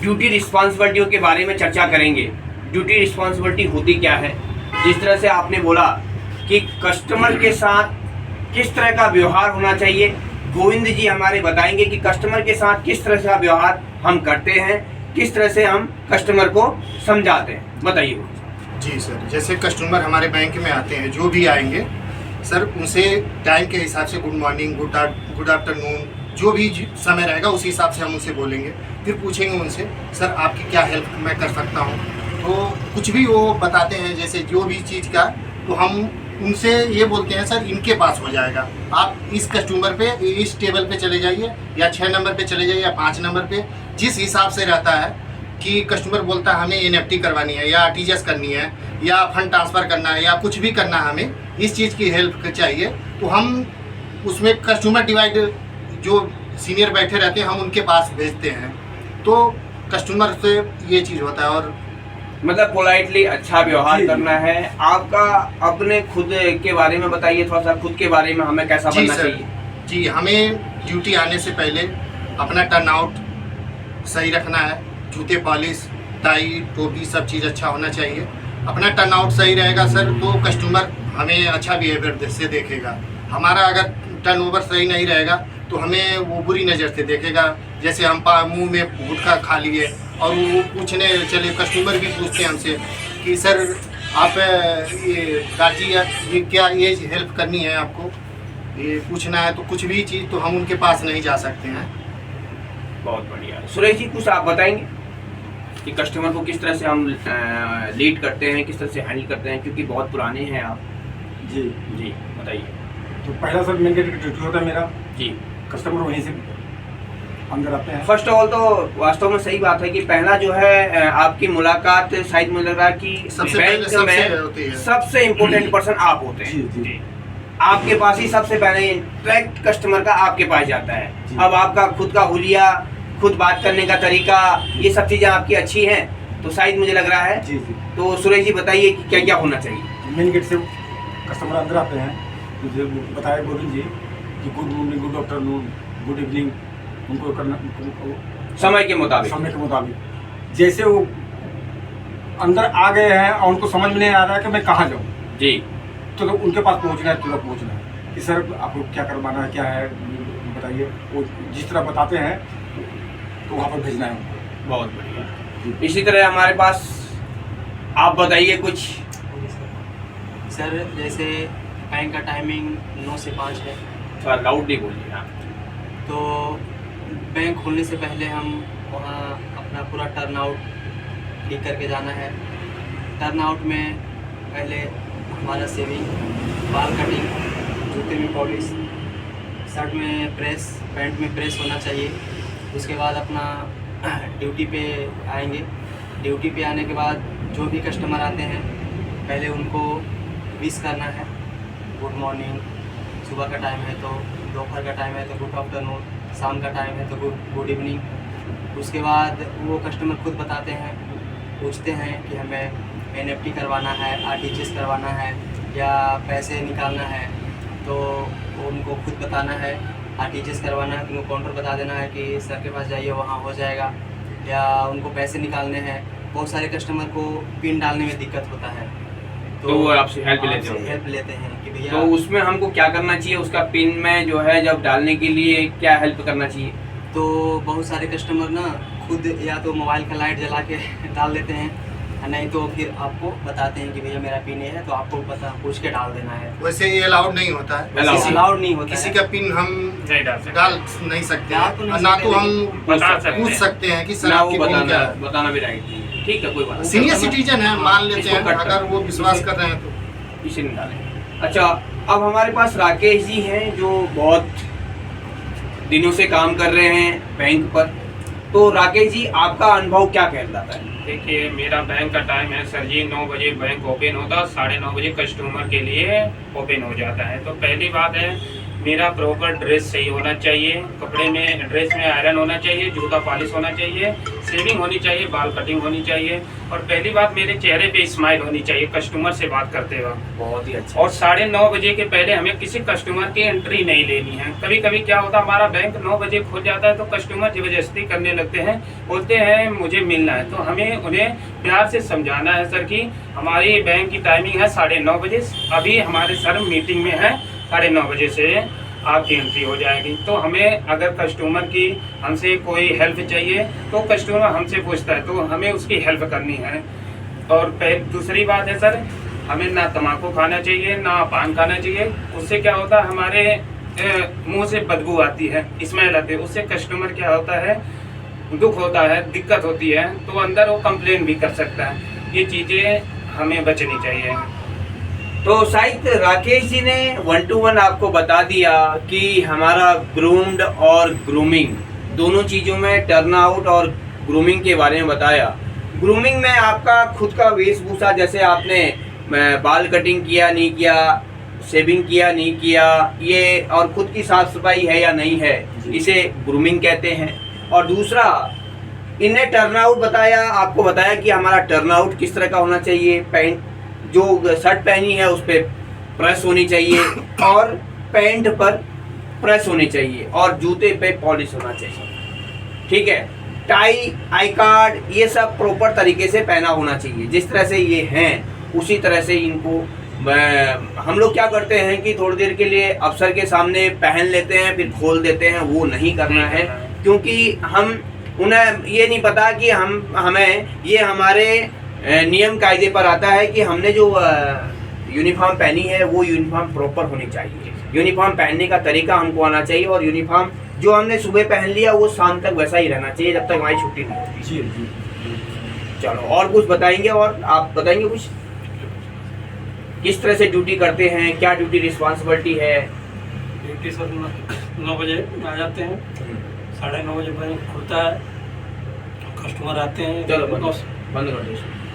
Duty रिस्पॉन्सिबिलिटियों के बारे में चर्चा करेंगे। ड्यूटी रिस्पॉन्सिबिलिटी होती क्या है, जिस तरह से आपने बोला कि कस्टमर के साथ किस तरह का व्यवहार होना चाहिए, गोविंद जी हमारे बताएंगे कि कस्टमर के साथ किस तरह का व्यवहार हम करते हैं, किस तरह से हम कस्टमर को समझाते हैं। बताइए। जी सर, जैसे कस्टमर हमारे बैंक में आते हैं, जो भी आएंगे सर, उनसे टाइम के हिसाब से गुड मॉर्निंग, गुड आफ्टरनून, जो भी समय रहेगा उसी हिसाब से हम उनसे बोलेंगे। फिर पूछेंगे उनसे, सर आपकी क्या हेल्प मैं कर सकता हूँ। तो कुछ भी वो बताते हैं, जैसे जो भी चीज़ का, तो हम उनसे ये बोलते हैं सर इनके पास हो जाएगा, आप इस कस्टमर पे इस टेबल पे चले जाइए, या 6 नंबर पे चले जाइए, या 5 नंबर पे। जिस हिसाब से रहता है कि कस्टमर बोलता है हमें NFT करवानी है, या RTGS करनी है, या फंड ट्रांसफ़र करना है, या कुछ भी करना है, हमें इस चीज़ की हेल्प चाहिए, तो हम उसमें कस्टमर डिवाइड जो सीनियर बैठे रहते हैं हम उनके पास भेजते हैं। तो कस्टमर से ये चीज़ होता है। और मतलब पोलाइटली अच्छा व्यवहार करना है। आपका अपने खुद के बारे में बताइए थोड़ा सा, खुद के बारे में हमें कैसा बनना चाहिए। जी, हमें ड्यूटी आने से पहले अपना टर्नआउट सही रखना है, जूते पॉलिश, टाई, टोपी, सब चीज़ अच्छा होना चाहिए। अपना टर्नआउट सही रहेगा सर, तो कस्टमर हमें अच्छा बिहेवियर से देखेगा। हमारा अगर टर्नओवर सही नहीं रहेगा तो हमें वो बुरी नज़र से देखेगा। जैसे हम मुंह में गुटखा खा लिए और वो पूछने चले, कस्टमर भी पूछते हैं हमसे कि सर आप ये काजी, ये क्या ये हेल्प करनी है आपको, ये पूछना है, तो कुछ भी चीज़ तो हम उनके पास नहीं जा सकते हैं। बहुत बढ़िया। सुरेश जी कुछ आप बताएंगे कि कस्टमर को किस तरह से हम लीड करते हैं, किस तरह से हैंडल करते हैं, क्योंकि बहुत पुराने हैं आप। जी जी बताइए। तो पहला सर मेन गेट ड्यूटी होता है मेरा जी, कस्टमर वहीं से अंदर आते हैं। फर्स्ट ऑफ ऑल तो वास्तव में सही बात है कि पहला जो है आपकी मुलाकात शायद मुझे लग रहा है कि सबसे बैंक पहले होती है। में सबसे इम्पोर्टेंट पर्सन आप होते हैं। जी जी आपके पास ही सबसे पहले इंटरेक्ट कस्टमर का आपके पास जाता है। जी। अब आपका खुद का हुलिया, खुद बात करने का तरीका, ये सब चीज़ें आपकी अच्छी हैं तो शायद मुझे लग रहा है। जी जी तो सुरेश जी बताइए कि क्या क्या होना चाहिए। मेन गेट से कस्टमर अंदर आते हैं, मुझे बताया गोविंद जी कि good morning, good afternoon, good evening उनको करना, समय के मुताबिक। समय के मुताबिक। जैसे वो अंदर आ गए हैं और उनको समझ में नहीं आ रहा है कि मैं कहाँ जाऊँ, जी, तो उनके पास पहुँचना है, तुरंत पहुँचना है कि सर आपको क्या करवाना है, क्या है बताइए। वो जिस तरह बताते हैं तो वहाँ पर भेजना है उनको। बहुत बढ़िया। इसी तरह हमारे पास आप बताइए कुछ। सर जैसे बैंक का टाइमिंग 9 से 5 है, थोड़ा लाउडली बोलिए आप। तो बैंक खोलने से पहले हम वहाँ अपना पूरा टर्न आउट ठीक करके जाना है। टर्न आउट में पहले हमारा सेविंग, बाल कटिंग, जूते में पॉलिश, शर्ट में प्रेस, पैंट में प्रेस होना चाहिए। उसके बाद अपना ड्यूटी पे आएंगे। ड्यूटी पे आने के बाद जो भी कस्टमर आते हैं पहले उनको विश करना है, गुड मॉर्निंग, सुबह का टाइम है तो, दोपहर का टाइम है तो गुड आफ्टरनून, शाम का टाइम है तो गुड इवनिंग। उसके बाद वो कस्टमर खुद बताते हैं, पूछते हैं कि हमें NFT करवाना है, RTGS करवाना है या पैसे निकालना है, तो उनको खुद बताना है। RTGS करवाना है तो उनको काउंटर बता देना है कि सर के पास जाइए वहाँ हो जाएगा, या उनको पैसे निकालने हैं। बहुत सारे कस्टमर को पिन डालने में दिक्कत होता है तो वो आपसे हेल्प लेते हैं कि भैया। तो उसमें हमको क्या करना चाहिए, उसका पिन में जो है जब डालने के लिए क्या हेल्प करना चाहिए। तो बहुत सारे कस्टमर ना खुद या तो मोबाइल का लाइट जला के डाल देते हैं, नहीं तो फिर आपको बताते हैं कि भैया मेरा पिन है, तो आपको पता पूछ के डाल देना है। वैसे ये अलाउड नहीं होता है, अलाउड नहीं होता किसी है। का पिन हम डाल नहीं सकते हैं, ना तो हम पूछ सकते हैं कि सर ना वो आपकी पिन क्या है। बताना भी राइट नहीं है। ठीक है, कोई बात नहीं। सीनियर सिटीजन है, मान लेते इसको हैं, कट कर। अगर वो विश्वास कर रहे हैं तो इसे निकालें। अच्छा, अब हमारे पास राकेश जी हैं जो बहुत दिनों से काम कर रहे हैं बैंक पर। तो राकेश जी आपका अनुभव क्या कहलाता है। देखिए, मेरा बैंक का टाइम है सर जी 9 बजे बैंक ओपन होता है, 9:30 बजे कस्टमर के लिए ओपन हो जाता है। तो पहली बात है मेरा प्रॉपर ड्रेस सही होना चाहिए, कपड़े में ड्रेस में आयरन होना चाहिए, जूता पॉलिश होना चाहिए, शेविंग होनी चाहिए, बाल कटिंग होनी चाहिए, और पहली बात मेरे चेहरे पे स्माइल होनी चाहिए कस्टमर से बात करते वक्त। बहुत ही अच्छा। और 9:30 बजे के पहले हमें किसी कस्टमर की एंट्री नहीं लेनी है। कभी कभी क्या होता है, हमारा बैंक 9 बजे खुल जाता है तो कस्टमर जबरदस्ती करने लगते हैं, बोलते हैं मुझे मिलना है। तो हमें उन्हें प्यार से समझाना है सर कि हमारी बैंक की टाइमिंग है 9:30 बजे, अभी हमारे सर मीटिंग में है, 9:30 बजे से आपकी एंट्री हो जाएगी। तो हमें अगर कस्टमर की हमसे कोई हेल्प चाहिए तो कस्टमर हमसे पूछता है तो हमें उसकी हेल्प करनी है। और दूसरी बात है सर, हमें ना तम्बाकू खाना चाहिए ना पान खाना चाहिए। उससे क्या होता है, हमारे मुंह से बदबू आती है, स्मेल आती है, उससे कस्टमर क्या होता है, दुख होता है, दिक्कत होती है, तो अंदर वो कंप्लेन भी कर सकता है। ये चीज़ें हमें बचनी चाहिए। तो शायद राकेश जी ने 1 to 1 आपको बता दिया कि हमारा ग्रूम्ड और ग्रूमिंग दोनों चीज़ों में टर्न आउट और ग्रूमिंग के बारे में बताया। ग्रूमिंग में आपका खुद का वेशभूषा, जैसे आपने बाल कटिंग किया नहीं किया, शेविंग किया नहीं किया, ये और खुद की साफ सफाई है या नहीं है, इसे ग्रूमिंग कहते हैं। और दूसरा, इन्हें टर्न आउट बताया, आपको बताया कि हमारा टर्न आउट किस तरह का होना चाहिए, पैंट जो शर्ट पहनी है उस पर प्रेस होनी चाहिए और पैंट पर प्रेस होनी चाहिए और जूते पे पॉलिश होना चाहिए, ठीक है। टाई, आई कार्ड, ये सब प्रॉपर तरीके से पहना होना चाहिए। जिस तरह से ये हैं उसी तरह से इनको हम लोग क्या करते हैं कि थोड़ी देर के लिए अफसर के सामने पहन लेते हैं फिर खोल देते हैं, वो नहीं करना है, क्योंकि हम उन्हें ये नहीं पता कि हमें ये हमारे नियम कायदे पर आता है कि हमने जो यूनिफॉर्म पहनी है वो यूनिफॉर्म प्रॉपर होनी चाहिए। यूनिफॉर्म पहनने का तरीका हमको आना चाहिए और यूनिफॉर्म जो हमने सुबह पहन लिया वो शाम तक वैसा ही रहना चाहिए जब तक हमारी छुट्टी नहीं होती। जी जी। चलो, और कुछ बताएंगे? और आप बताएंगे कुछ, किस तरह से ड्यूटी करते हैं, क्या ड्यूटी रिस्पॉन्सिबिलिटी है? ड्यूटी सर 9 बजे आ जाते हैं, 9:30 बजे बैंक खुलता है, कस्टमर आते हैं। चलो बंद कर दो।